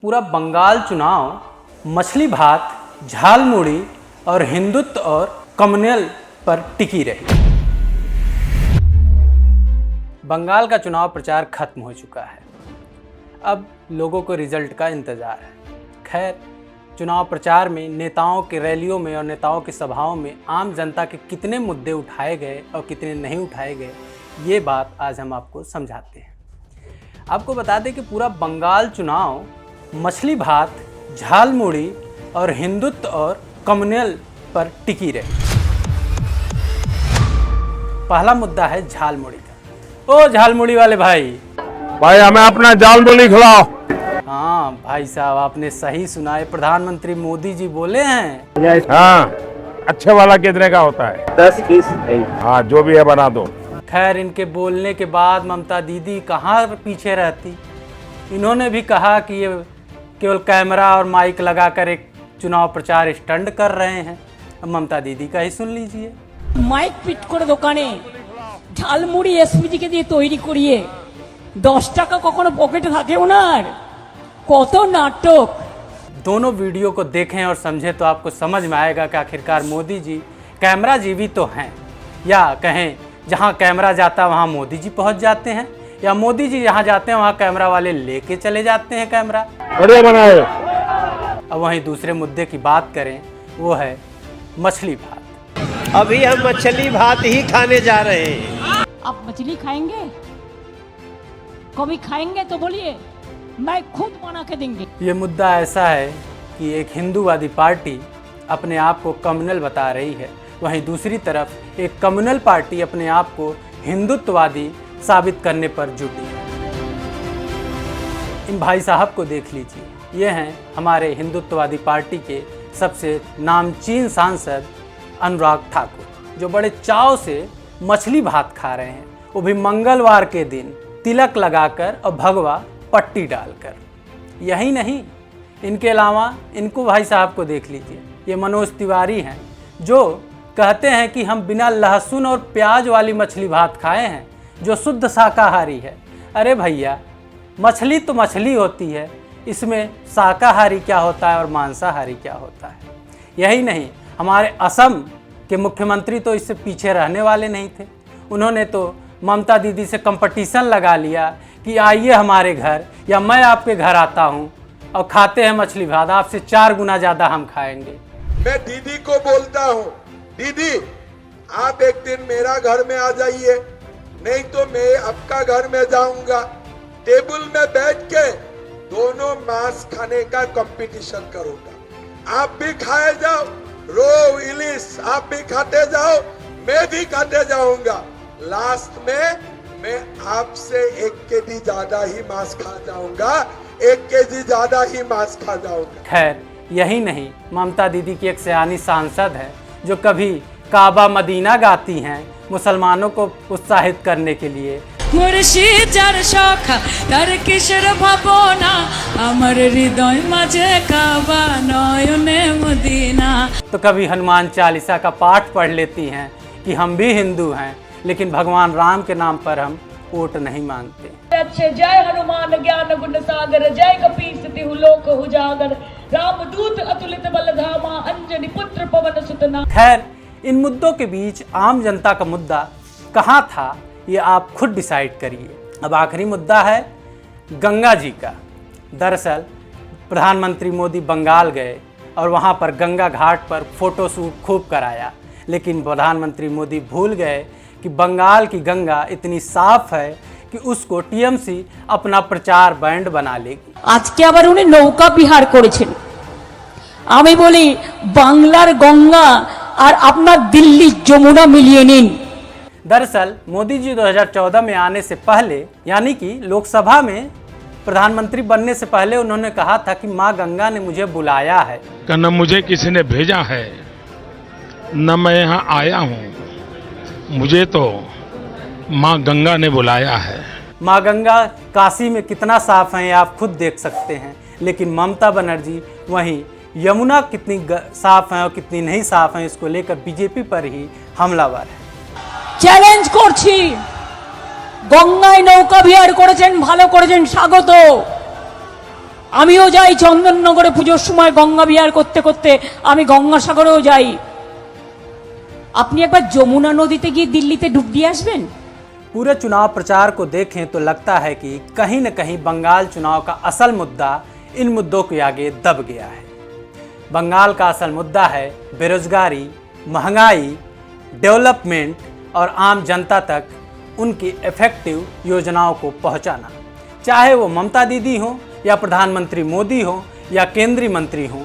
पूरा बंगाल चुनाव मछली भात, झालमुड़ी और हिंदुत्व और कम्युनल पर टिकी रही। बंगाल का चुनाव प्रचार खत्म हो चुका है। अब लोगों को रिजल्ट का इंतज़ार है। खैर, चुनाव प्रचार में नेताओं के रैलियों में और नेताओं की सभाओं में आम जनता के कितने मुद्दे उठाए गए और कितने नहीं उठाए गए, ये बात आज हम आपको समझाते हैं। आपको बता दें कि पूरा बंगाल चुनाव मछली भात, झालमुड़ी और हिंदुत्व और कम्युनल पर टिकी रही। पहला मुद्दा है झालमुड़ी का। ओ झालमुड़ी वाले भाई हमें अपना झालमुड़ी खिलाओ। हाँ भाई साहब, आपने सही सुना है। प्रधानमंत्री मोदी जी बोले हैं। हाँ, अच्छे वाला कितने का होता है? 10-20। हाँ, जो भी है बना दो। खैर, इनके बोलने के बाद ममता दीदी कहाँ पीछे रहती। इन्होंने भी कहा कि ये केवल कैमरा और माइक लगाकर एक चुनाव प्रचार स्टंट कर रहे हैं। अब ममता दीदी का ही सुन लीजिए। माइक फिट করে দোকানে ঝালমুড়ি এসপিজি কে দিয়ে তৈরি করিয়ে 10 টাকা কখনো পকেটে থাকে ওনার? কত নাটক। दोनों वीडियो को देखें और समझें तो आपको समझ में आएगा कि आखिरकार मोदी जी कैमरा जीवी तो हैं, या कहें जहां कैमरा जाता वहां मोदी जी पहुंच जाते हैं, या मोदी जी जहां जाते हैं वहां कैमरा वाले लेके चले जाते हैं कैमरा। बढ़िया बनाए। अब वहीं दूसरे मुद्दे की बात करें, वो है मछली भात। अभी हम मछली भात ही खाने जा रहे हैं। आप मछली खाएंगे? कभी खाएंगे तो बोलिए, मैं खुद बना के देंगे। ये मुद्दा ऐसा है कि एक हिंदूवादी पार्टी अपने आप को कम्युनल बता रही है, वहीं दूसरी तरफ एक कम्युनल पार्टी अपने आप को हिंदुत्ववादी साबित करने पर जुटी है। इन भाई साहब को देख लीजिए, ये हैं हमारे हिंदुत्ववादी पार्टी के सबसे नामचीन सांसद अनुराग ठाकुर, जो बड़े चाव से मछली भात खा रहे हैं, वो भी मंगलवार के दिन तिलक लगाकर और भगवा पट्टी डालकर। यही नहीं, इनके अलावा इनको भाई साहब को देख लीजिए, ये मनोज तिवारी हैं, जो कहते हैं कि हम बिना लहसुन और प्याज वाली मछली भात खाए हैं, जो शुद्ध शाकाहारी है। अरे भैया, मछली तो मछली होती है, इसमें शाकाहारी क्या होता है और मांसाहारी क्या होता है? यही नहीं, हमारे असम के मुख्यमंत्री तो इससे पीछे रहने वाले नहीं थे। उन्होंने तो ममता दीदी से कंपटीशन लगा लिया कि आइए हमारे घर, या मैं आपके घर आता हूँ और खाते हैं मछली भात, आपसे 4 गुना ज़्यादा हम खाएंगे। मैं दीदी को बोलता हूँ, दीदी आप एक दिन मेरा घर में आ जाइए, नहीं तो मैं आपका घर में जाऊंगा। टेबल में बैठ के दोनों मांस खाने का कंपटीशन करूंगा। आप भी खाए जाओ, रोहू इलिश आप भी खाते जाओ, मैं भी खाते जाऊंगा। लास्ट में मैं आपसे 1 केजी ज्यादा ही मांस खा जाऊंगा, 1 केजी ज्यादा ही मांस खा जाऊंगा। खैर, यही नहीं, ममता दीदी की एक सयानी सांसद है जो कभी काबा मदीना गाती हैं मुसलमानों को उत्साहित करने के लिए। मुर्शिद जार शखा तार किशोर भावना अमर हृदय माঝে काबा नयने मदीना। तो कभी हनुमान चालीसा का पाठ पढ़ लेती हैं कि हम भी हिंदू हैं, लेकिन भगवान राम के नाम पर हम वोट नहीं मांगते। अच्छे जय हनुमान ज्ञान गुण सागर, जय कपीस तिहु लोक उजागर, रामदूत अतुलित बल धामा, अंजनी पुत्र पवन सुतना। खैर, इन मुद्दों के बीच आम जनता का मुद्दा कहाँ था, ये आप खुद डिसाइड करिए। अब आखिरी मुद्दा है गंगा जी का। दरअसल प्रधानमंत्री मोदी बंगाल गए और वहाँ पर गंगा घाट पर फोटो शूट खूब कराया, लेकिन प्रधानमंत्री मोदी भूल गए कि बंगाल की गंगा इतनी साफ है कि उसको टीएमसी अपना प्रचार बैंड बना लेगी। আজকে আবার উনি নৌকা বিহার করেছেন। আমি বলি বাংলার গঙ্গা আর আপনার দিল্লির যমুনা মিলিয়ে নিন। दरअसल मोदी जी 2014 में आने से पहले, यानी कि लोकसभा में प्रधानमंत्री बनने से पहले, उन्होंने कहा था कि माँ गंगा ने मुझे बुलाया है। न मुझे किसी ने भेजा है, न मैं यहाँ आया हूँ, मुझे तो माँ गंगा ने बुलाया है। माँ गंगा काशी में कितना साफ है आप खुद देख सकते हैं, लेकिन ममता बनर्जी वहीं यमुना कितनी साफ है और कितनी नहीं साफ है, इसको लेकर बीजेपी पर ही हमलावर है। চ্যালেঞ্জ করছি, গঙ্গায় নৌকা বিহার করেছেন, ভালো করেছেন, স্বাগত। আমিও যাই চন্দননগরে পুজোর সময় গঙ্গা বিহার করতে করতে, আমি গঙ্গাসাগরেও যাই। আপনি একবার যমুনা নদীতে গিয়ে दिल्लीতে ডুব দিয়ে আসবেন। पूरे चुनाव प्रचार को देखें तो लगता है कि कहीं न कहीं बंगाल चुनाव का असल मुद्दा इन मुद्दों के आगे दब गया है। बंगाल का असल मुद्दा है बेरोजगारी, महंगाई, डेवलपमेंट और आम जनता तक उनकी इफेक्टिव योजनाओं को पहुंचाना। चाहे वो ममता दीदी हो या प्रधानमंत्री मोदी हो या केंद्रीय मंत्री हो,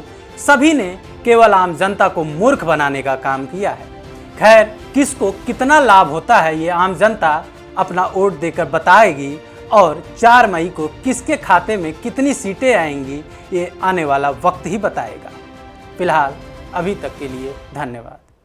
सभी ने केवल आम जनता को मूर्ख बनाने का काम किया है। खैर, किसको कितना लाभ होता है ये आम जनता अपना वोट देकर बताएगी, और 4 मई को किसके खाते में कितनी सीटें आएंगी ये आने वाला वक्त ही बताएगा। फिलहाल अभी तक के लिए धन्यवाद।